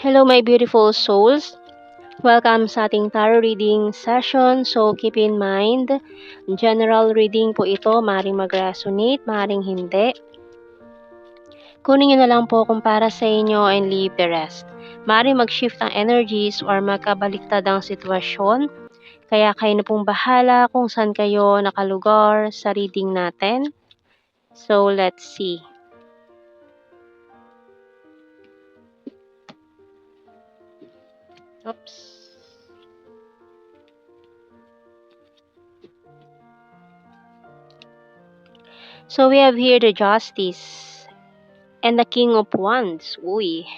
Hello my beautiful souls! Welcome sa ating tarot reading session. So keep in mind, general reading po ito, maaaring mag-resonate, maaaring hindi. Kunin nyo na lang po kung para sa inyo and leave the rest. Maaaring mag-shift ang energies or magkabaliktad ang sitwasyon. Kaya kayo na pong bahala kung saan kayo nakalugar sa reading natin. So let's see. Oops. So we have here the Justice and the King of Wands. Uy.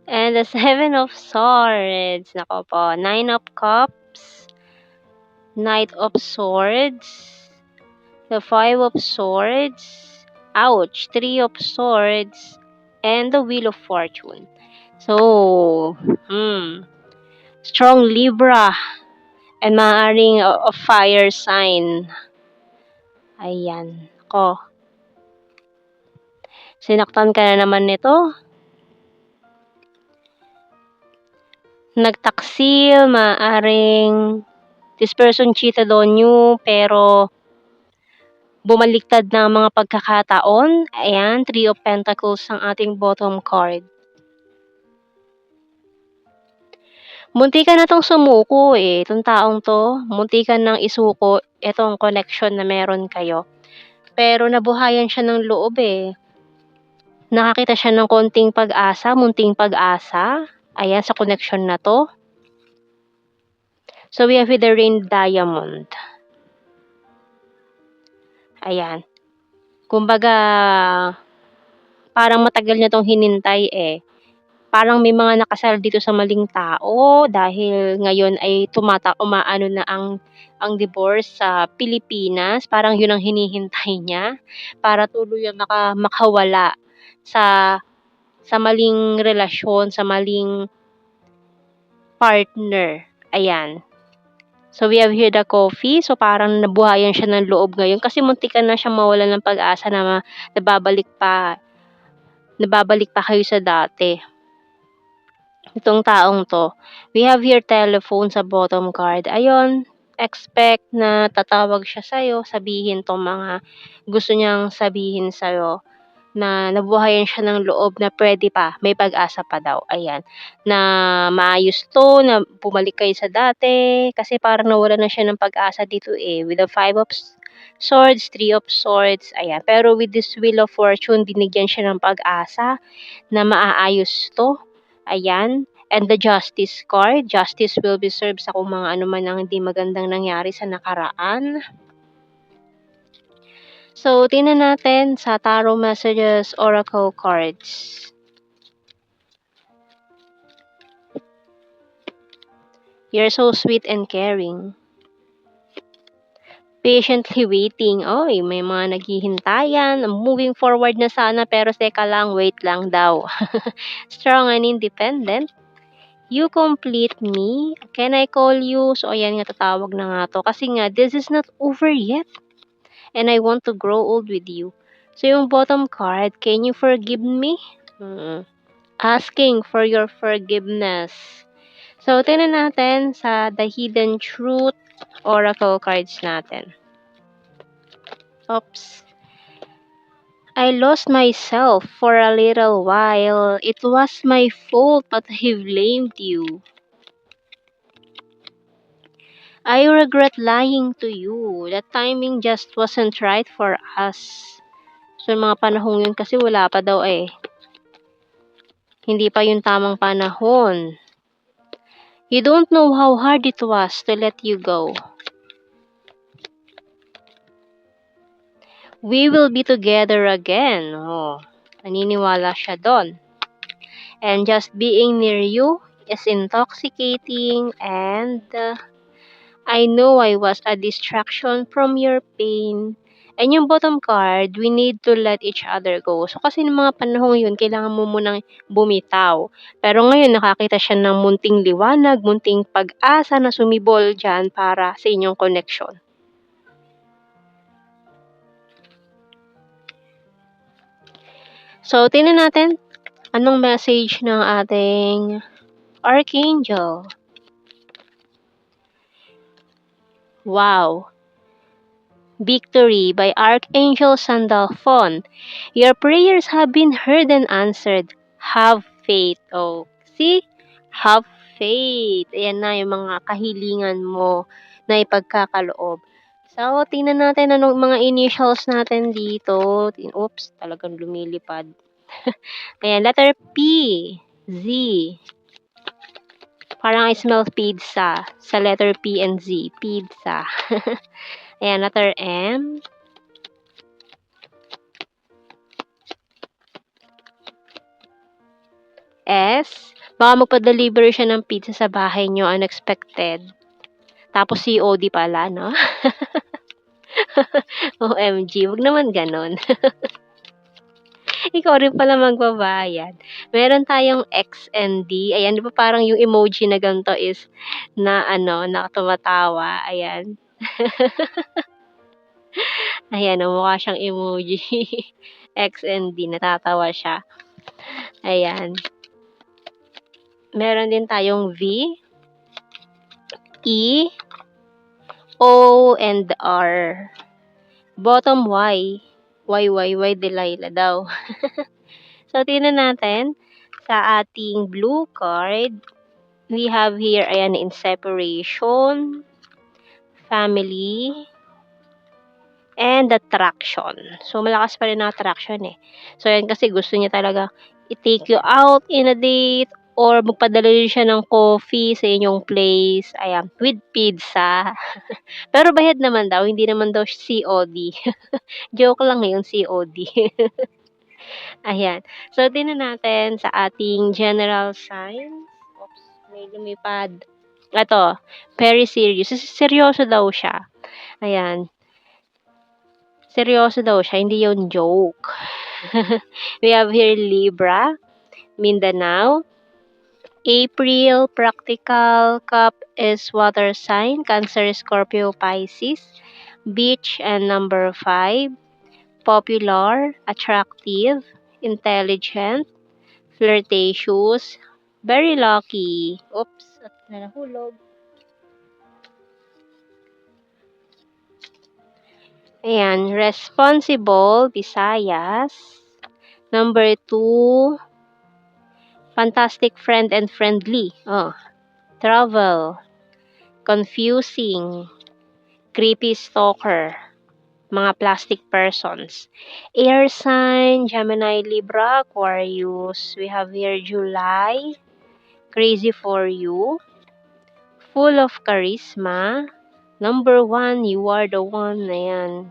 And the Seven of Swords. Nako po. Nine of Cups. Knight of Swords. The Five of Swords. Ouch. Three of Swords. And the Wheel of Fortune. So, strong Libra. And maaaring a fire sign. Ayan. Ko. Sinaktan ka na naman nito. Nagtaksil, maaaring this person cheated on you, pero bumaliktad na ang mga pagkakataon. Ayan, Three of Pentacles ang ating bottom card. Munti ka na tong sumuko itong taong to. Munti ka nang isuko itong connection na meron kayo. Pero nabuhayan siya ng loob Nakakita siya ng konting pag-asa, munting pag-asa. Ayan, sa connection na to. So we have with the Rain Diamond. Ayan. Kumbaga, parang matagal niya tong hinintay Parang may mga nakasal dito sa maling tao dahil ngayon ay umaano na ang divorce sa Pilipinas. Parang yun ang hinihintay niya para tuluyang makawala sa maling relasyon, sa maling partner. Ayan. So we have here the Coffee. So parang nabuhayan siya ng loob ngayon kasi muntikan na siya mawalan ng pag-asa na nababalik pa kayo sa dati. Itong taong to. We have here telephone sa bottom card. Ayun, expect na tatawag siya sa'yo, sabihin tong mga gusto niyang sabihin sa'yo na nabuhayan siya ng loob na pwede pa, may pag-asa pa daw. Ayan, na maayos to, na bumalik kayo sa dati, kasi parang nawala na siya ng pag-asa dito with the Five of Swords, Three of Swords, ayan. Pero with this Wheel of Fortune, binigyan siya ng pag-asa na maaayos to. Ayan. And the Justice card. Justice will be served sa kung mga ano man ang hindi magandang nangyari sa nakaraan. So, tingnan natin sa Tarot Messages Oracle cards. You're so sweet and caring. Patiently waiting. Oy, may mga naghihintayan. Moving forward na sana pero teka lang, wait lang daw. Strong and independent. You complete me. Can I call you? So, ayan nga, tatawag na nga to. Kasi nga, this is not over yet. And I want to grow old with you. So, yung bottom card, can you forgive me? Asking for your forgiveness. So, tingnan natin sa The Hidden Truth Oracle cards natin. Oops. I lost myself for a little while. It was my fault, but I blamed you. I regret lying to you. The timing just wasn't right for us. So, mga panahong yun kasi wala pa daw Hindi pa yung tamang panahon. You don't know how hard it was to let you go. We will be together again. Naniniwala siya doon. And just being near you is intoxicating and I know I was a distraction from your pain. And yung bottom card, we need to let each other go. So, kasi ng mga panahong yun, kailangan mo munang bumitaw. Pero ngayon, nakakita siya ng munting liwanag, munting pag-asa na sumibol dyan para sa inyong connection. So, tingnan natin Anong message ng ating Archangel? Wow! Victory by Archangel Sandalphon. Your prayers have been heard and answered. Have faith. Oh, see? Have faith. Ayan na yung mga kahilingan mo na ipagkakaloob. So, tingnan natin anong mga initials natin dito. Oops, talagang lumilipad. Ayan, letter P. Z. Parang I smell pizza sa letter P and Z. Pizza. Ayan, letter M. S. Baka magpa-deliver siya ng pizza sa bahay nyo, unexpected. Tapos COD pala, no? OMG, wag naman ganon. Ikaw rin pala magbabayad. Meron tayong X and D. Ayan, di ba parang yung emoji na ganito is na na tumatawa. Ayan. Ayan, mukha siyang emoji. X and D, natatawa siya. Ayan. Meron din tayong V, E, O, and R. Bottom Y. Y, Delilah daw. So, tingnan natin sa ating blue card. We have here, ayan, in separation, family, and attraction. So, malakas pa rin ang attraction eh. So, yan kasi gusto niya talaga i-take you out in a date or magpadala rin siya ng coffee sa inyong place. Ayan, with pizza. Pero bayad naman daw, hindi naman daw COD. Joke lang yung COD. Ayan. So, tingnan natin sa ating general signs. Oops, may lumipad. Ito, very serious. Seryoso daw siya. Ayan. Seryoso daw siya, hindi yun joke. We have here Libra, Mindanao. April, practical, cup is water sign, Cancer, Scorpio, Pisces. Beach and number 5. Popular, attractive, intelligent, flirtatious, very lucky. Oops, at nahulog. Ayan, responsible, Visayas. Number 2, fantastic friend and friendly. Oh, travel, confusing, creepy stalker, mga plastic persons. Air sign, Gemini, Libra, Aquarius. We have here July, crazy for you, full of charisma. Number 1, you are the one. Ayan.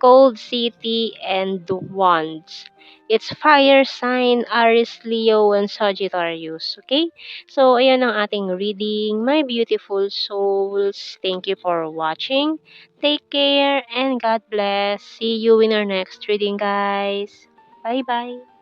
Cold City and Wands. It's fire sign, Aries, Leo, and Sagittarius. Okay? So, ayan ang ating reading. My beautiful souls, thank you for watching. Take care and God bless. See you in our next reading, guys. Bye-bye.